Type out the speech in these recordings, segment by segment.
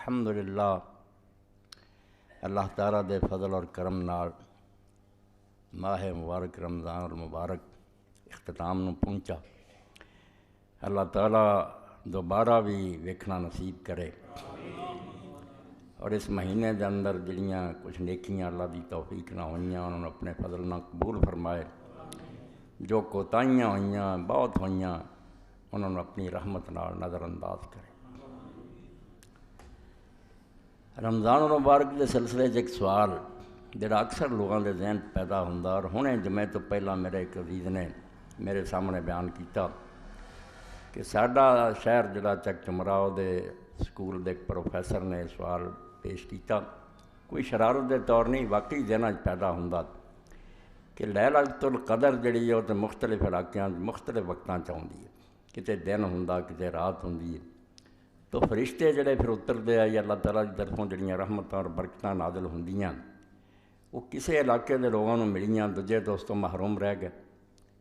الحمدللہ اللہ تعالیٰ دے فضل اور کرم نال ماہ مبارک رمضان المبارک اختتام نو پہنچا۔ اللہ تعالیٰ دوبارہ بھی ویکھنا نصیب کرے اور اس مہینے دے اندر جڑیاں کچھ نیکیاں اللہ دی توفیق نہ ہوئیاں انہوں نے اپنے فضل نہ قبول فرمائے، جو کوتاہیاں ہوئیاں بہت ہوئیاں انہوں نے اپنی رحمت نال نظر انداز کرے۔ رمضان المبارک کے سلسلے ایک سوال جڑا اکثر لوگوں کے ذہن پیدا ہوتا، اور ہنے جمعے تو پہلا میرے ایک عزیز نے میرے سامنے بیان کیتا کہ ساڈا شہر جڑا چک چمراؤ دے سکول دے ایک پروفیسر نے سوال پیش کیتا، کوئی شرارت دے طور نہیں، واقعی ذہن پیدا ہوتا کہ لیلۃ القدر جڑی ہے وہ تو مختلف علاقوں مختلف وقتاں چاہتی ہے، کتے دن ہوندا کتے رات ہوندی ہے، تو فرشتے جڑے پھر اترتے آئی اللہ تعالیٰ کی طرفوں جڑیاں رحمتاں اور برکتاں نازل ہوندیاں وہ کسے علاقے دے لوگوں ملیاں، دوجے دوستوں محروم رہ گئے۔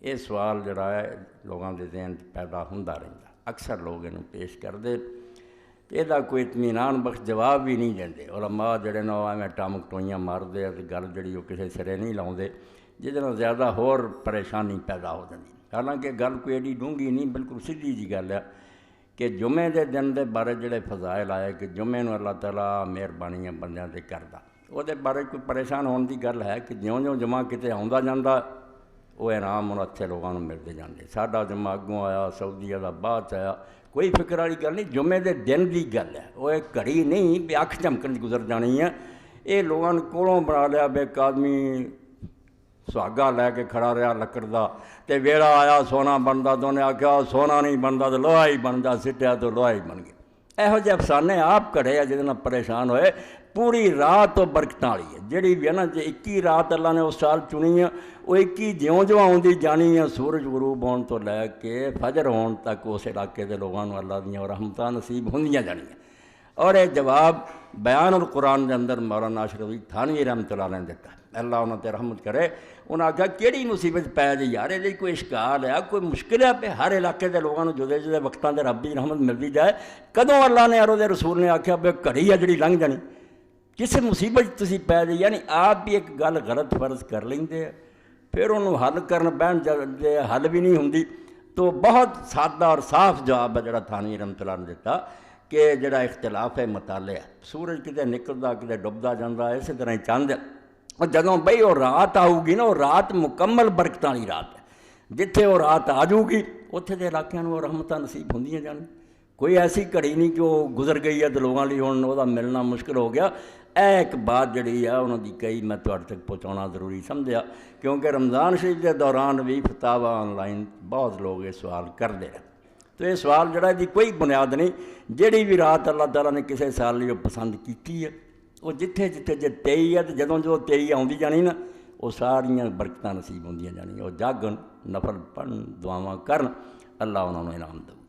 یہ سوال جڑا ہے لوگوں کے ذہن پیدا ہوندا رہتا، اکثر لوگ انہوں پیش کرتے، یہ کوئی اطمینان بخش جواب بھی نہیں دیندے۔ علماء جڑے نا ایویں ٹامک ٹوئیاں مارتے گل جڑی وہ کسی سرے نہیں لاؤندے، جہدے نال زیادہ ہور پریشانی پیدا ہو جاتی۔ حالانکہ گل کوئی ایڈی ڈونگھی نہیں، بالکل سیدھی جی گل ہے کہ جمعے دے دن دے بارے جڑے فضائل آئے کہ جمعے نو اللہ تعالیٰ مہربانیاں بندیاں تے کردا، وہ دے بارے کوئی پریشان ہونے دی گل ہے کہ جیوں جیوں جمعہ کتے آوندا جاندا وہ انعام اور اچھے لوگوں ملتے جاندے۔ ساڈا جمعہ اگوں آیا، سعودیہ دا بعد آیا، کوئی فکر والی گل نہیں، جمعے دے دن دی گل ہے، وہ ایک گھڑی نہیں بھی اکھ چمکن گزر جانی ہے۔ یہ لوگوں نے کولوں بنا لیا بے ایک آدمی سہاگا لے کے کھڑا رہا لکڑ دا، تے ویڑا آیا سونا بنتا تو انہیں آخیا سونا نہیں بنتا تو لوہا ہی بنتا، سٹیا تو لوہا ہی بن گیا۔ یہو جہے افسانے آپ کھڑے ہیں جہاں پریشان ہوئے۔ پوری رات تو برکتاں والی ہے جہی بھی ہے نا، جی 21 رات اللہ نے اس سال چنی ہے، وہ 21 جیوں جو آتی جانی ہے، سورج غروب ہونے تو لے کے فجر ہون تک اس علاقے کے لوگوں اللہ دیاں رحمتاں نصیب ہوندیاں جانیاں۔ اور یہ جواب بیان القرآن کے اندر مولانا اشرف علی تھانوی رحمۃ اللہ علیہ نے دیتا، اللہ انہوں تے رحمت کرے۔ انہوں نے آخیا کہڑی مصیبت پی جی یار، یہ کوئی اشکال ہے، کوئی مشکل ہے پہ ہر علاقے کے لوگوں جدے جدے وقتاں دے رب دی رحمت ملتی جائے، کدوں اللہ نے اور دے رسول نے آخیا بے گھڑی ہے جڑی لنگھ جانی، کسی مصیبت تسی پی جی، یعنی آپ بھی ایک گل غلط فرض کر لیندے، پھر انہوں حل کرن بہن جاندے، حل بھی نہیں ہوندی۔ تو بہت سادہ اور صاف جواب ہے جڑا تھانوی رحمۃ اللہ نے دیتا کہ جڑا اختلاف ہے مطالعہ، سورج کتے نکلدا کتے ڈبدا جاندا، اسی طرح ہی چاند ہے، اور جدوں بھئی وہ رات آؤ گی نا، وہ رات مکمل برکتاں والی رات ہے، جتھے وہ رات آ جاؤ گی اتھے دے علاقیاں وہ رحمتاں نصیب ہوندیاں جان۔ کوئی ایسی گھڑی نہیں کہ وہ گزر گئی ہے تو لوگوں لیے ہن وہ ملنا مشکل ہو گیا۔ ایک بات جڑی ہے انہوں دی کئی میں تہاڈے تک پہنچانا ضروری سمجھا، کیونکہ رمضان شریف کے دوران بھی فتاوا آن لائن بہت لوگ یہ سوال کرتے ہیں، تو یہ سوال جڑا دی کوئی بنیاد نہیں۔ جہی بھی رات اللہ تعالیٰ نے کسی سال لیے پسند کی ہے، وہ جتھے جتھے جے 23 ہے تو جدوں جو 23 آتی جانی نا، وہ ساریاں برکتاں نصیب ہوندیاں جانی، وہ جاگن نفل پڑھن دعاواں کرن، اللہ انہوں نے انعام دے۔